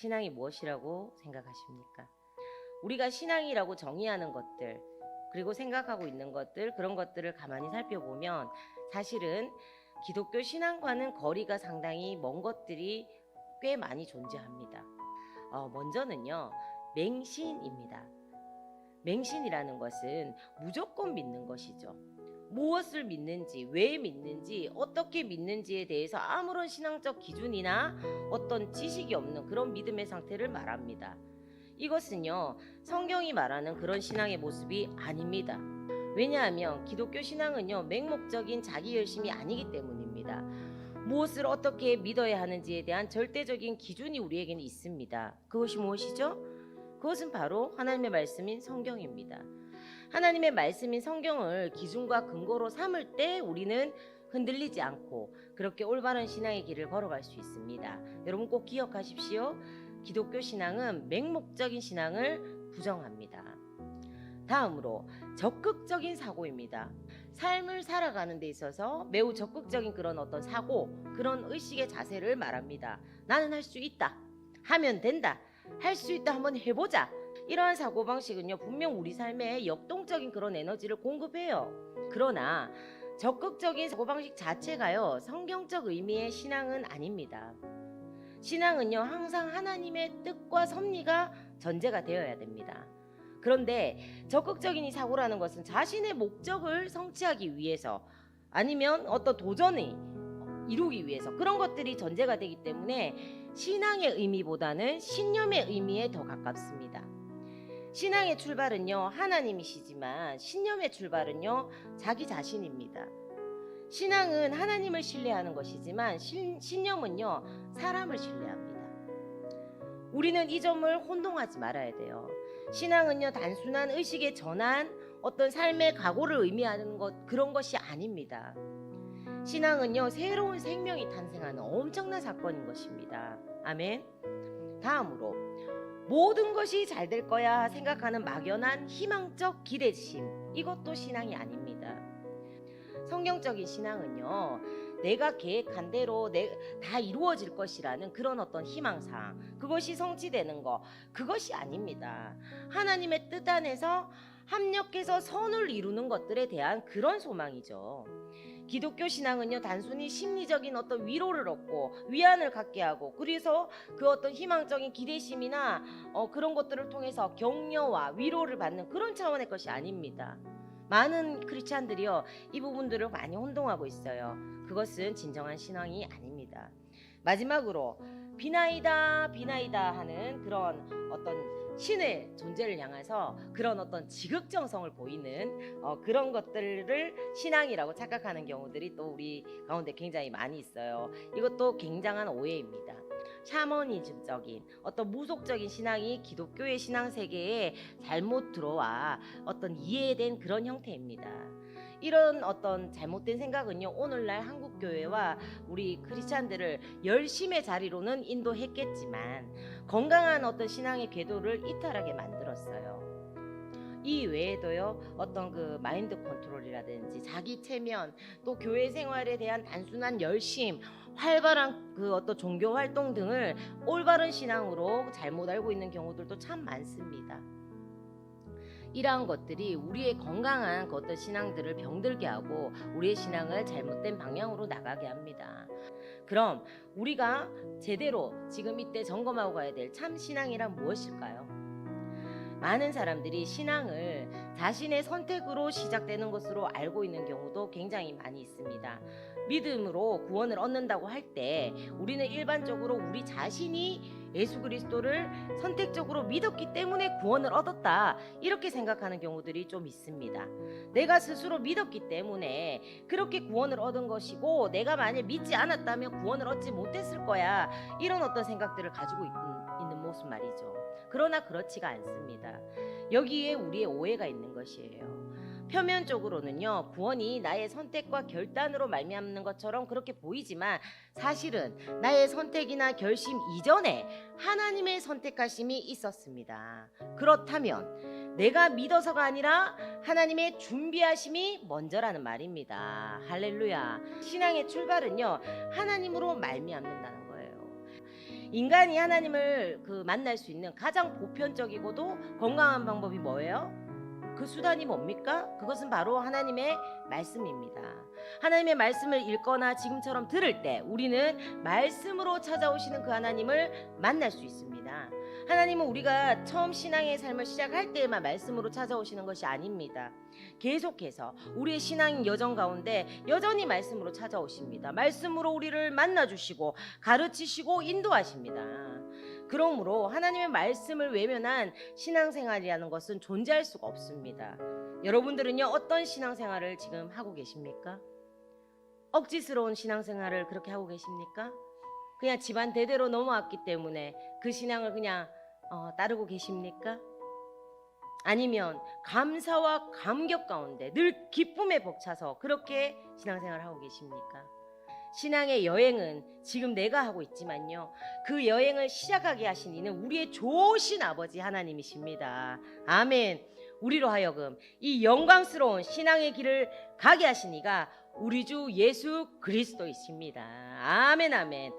신앙이 무엇이라고 생각하십니까? 우리가 신앙이라고 정의하는 것들, 그리고 생각하고 있는 것들, 그런 것들을 가만히 살펴보면 사실은 기독교 신앙과는 거리가 상당히 먼 것들이 꽤 많이 존재합니다. 먼저는요, 맹신입니다. 맹신이라는 것은 무조건 믿는 것이죠. 무엇을 믿는지, 왜 믿는지, 어떻게 믿는지에 대해서 아무런 신앙적 기준이나 어떤 지식이 없는 그런 믿음의 상태를 말합니다. 이것은요, 성경이 말하는 그런 신앙의 모습이 아닙니다. 왜냐하면 기독교 신앙은요, 맹목적인 자기 열심이 아니기 때문입니다. 무엇을 어떻게 믿어야 하는지에 대한 절대적인 기준이 우리에게는 있습니다. 그것이 무엇이죠? 그것은 바로 하나님의 말씀인 성경입니다. 하나님의 말씀인 성경을 기준과 근거로 삼을 때 우리는 흔들리지 않고 그렇게 올바른 신앙의 길을 걸어갈 수 있습니다. 여러분 꼭 기억하십시오. 기독교 신앙은 맹목적인 신앙을 부정합니다. 다음으로 적극적인 사고입니다. 삶을 살아가는 데 있어서 매우 적극적인 그런 어떤 사고, 그런 의식의 자세를 말합니다. 나는 할 수 있다. 하면 된다. 할 수 있다. 한번 해보자. 이러한 사고방식은요, 분명 우리 삶에 역동적인 그런 에너지를 공급해요. 그러나 적극적인 사고방식 자체가요, 성경적 의미의 신앙은 아닙니다. 신앙은요, 항상 하나님의 뜻과 섭리가 전제가 되어야 됩니다. 그런데 적극적인 이 사고라는 것은 자신의 목적을 성취하기 위해서, 아니면 어떤 도전을 이루기 위해서, 그런 것들이 전제가 되기 때문에 신앙의 의미보다는 신념의 의미에 더 가깝습니다. 신앙의 출발은요, 하나님이시지만 신념의 출발은요, 자기 자신입니다. 신앙은 하나님을 신뢰하는 것이지만 신념은요, 사람을 신뢰합니다. 우리는 이 점을 혼동하지 말아야 돼요. 신앙은요, 단순한 의식의 전환, 어떤 삶의 각오를 의미하는 그런 것이 아닙니다. 신앙은요, 새로운 생명이 탄생하는 엄청난 사건인 것입니다. 아멘. 다음으로 모든 것이 잘 될 거야 생각하는 막연한 희망적 기대심, 이것도 신앙이 아닙니다. 성경적인 신앙은요, 내가 계획한 대로 다 이루어질 것이라는 그런 어떤 희망사항, 그것이 성취되는 것, 그것이 아닙니다. 하나님의 뜻 안에서 합력해서 선을 이루는 것들에 대한 그런 소망이죠. 기독교 신앙은요, 단순히 심리적인 어떤 위로를 얻고 위안을 갖게 하고, 그래서 그 어떤 희망적인 기대심이나 그런 것들을 통해서 격려와 위로를 받는 그런 차원의 것이 아닙니다. 많은 크리스찬들이요, 이 부분들을 많이 혼동하고 있어요. 그것은 진정한 신앙이 아닙니다. 마지막으로 비나이다 비나이다 하는 그런 어떤 신의 존재를 향해서 그런 어떤 지극정성을 보이는 그런 것들을 신앙이라고 착각하는 경우들이 또 우리 가운데 굉장히 많이 있어요. 이것도 굉장한 오해입니다. 샤머니즘적인 어떤 무속적인 신앙이 기독교의 신앙 세계에 잘못 들어와 어떤 이해된 그런 형태입니다. 이런 어떤 잘못된 생각은요, 오늘날 한국 교회와 우리 크리스찬들을 열심의 자리로는 인도했겠지만 건강한 어떤 신앙의 궤도를 이탈하게 만들었어요. 이 외에도요, 어떤 그 마인드 컨트롤이라든지 자기 체면, 또 교회 생활에 대한 단순한 열심, 활발한 그 어떤 종교 활동 등을 올바른 신앙으로 잘못 알고 있는 경우들도 참 많습니다. 이러한 것들이 우리의 건강한 그 어떤 신앙들을 병들게 하고 우리의 신앙을 잘못된 방향으로 나가게 합니다. 그럼 우리가 제대로 지금 이때 점검하고 가야 될 참 신앙이란 무엇일까요? 많은 사람들이 신앙을 자신의 선택으로 시작되는 것으로 알고 있는 경우도 굉장히 많이 있습니다. 믿음으로 구원을 얻는다고 할 때 우리는 일반적으로 우리 자신이 예수 그리스도를 선택적으로 믿었기 때문에 구원을 얻었다, 이렇게 생각하는 경우들이 좀 있습니다. 내가 스스로 믿었기 때문에 그렇게 구원을 얻은 것이고, 내가 만약 믿지 않았다면 구원을 얻지 못했을 거야, 이런 어떤 생각들을 가지고 있는 모습 말이죠. 그러나 그렇지가 않습니다. 여기에 우리의 오해가 있는 것이에요. 표면적으로는요, 구원이 나의 선택과 결단으로 말미암는 것처럼 그렇게 보이지만 사실은 나의 선택이나 결심 이전에 하나님의 선택하심이 있었습니다. 그렇다면 내가 믿어서가 아니라 하나님의 준비하심이 먼저라는 말입니다. 할렐루야. 신앙의 출발은요, 하나님으로 말미암는다는 거예요. 인간이 하나님을 만날 수 있는 가장 보편적이고도 건강한 방법이 뭐예요? 그 수단이 뭡니까? 그것은 바로 하나님의 말씀입니다. 하나님의 말씀을 읽거나 지금처럼 들을 때 우리는 말씀으로 찾아오시는 그 하나님을 만날 수 있습니다. 하나님은 우리가 처음 신앙의 삶을 시작할 때에만 말씀으로 찾아오시는 것이 아닙니다. 계속해서 우리의 신앙 여정 가운데 여전히 말씀으로 찾아오십니다. 말씀으로 우리를 만나주시고 가르치시고 인도하십니다. 그러므로 하나님의 말씀을 외면한 신앙생활이라는 것은 존재할 수가 없습니다. 여러분들은요, 어떤 신앙생활을 지금 하고 계십니까? 억지스러운 신앙생활을 그렇게 하고 계십니까? 그냥 집안 대대로 넘어왔기 때문에 그 신앙을 그냥 따르고 계십니까? 아니면 감사와 감격 가운데 늘 기쁨에 벅차서 그렇게 신앙생활을 하고 계십니까? 신앙의 여행은 지금 내가 하고 있지만요, 그 여행을 시작하게 하신 이는 우리의 좋으신 아버지 하나님이십니다. 아멘. 우리로 하여금 이 영광스러운 신앙의 길을 가게 하신 이가 우리 주 예수 그리스도이십니다. 아멘 아멘.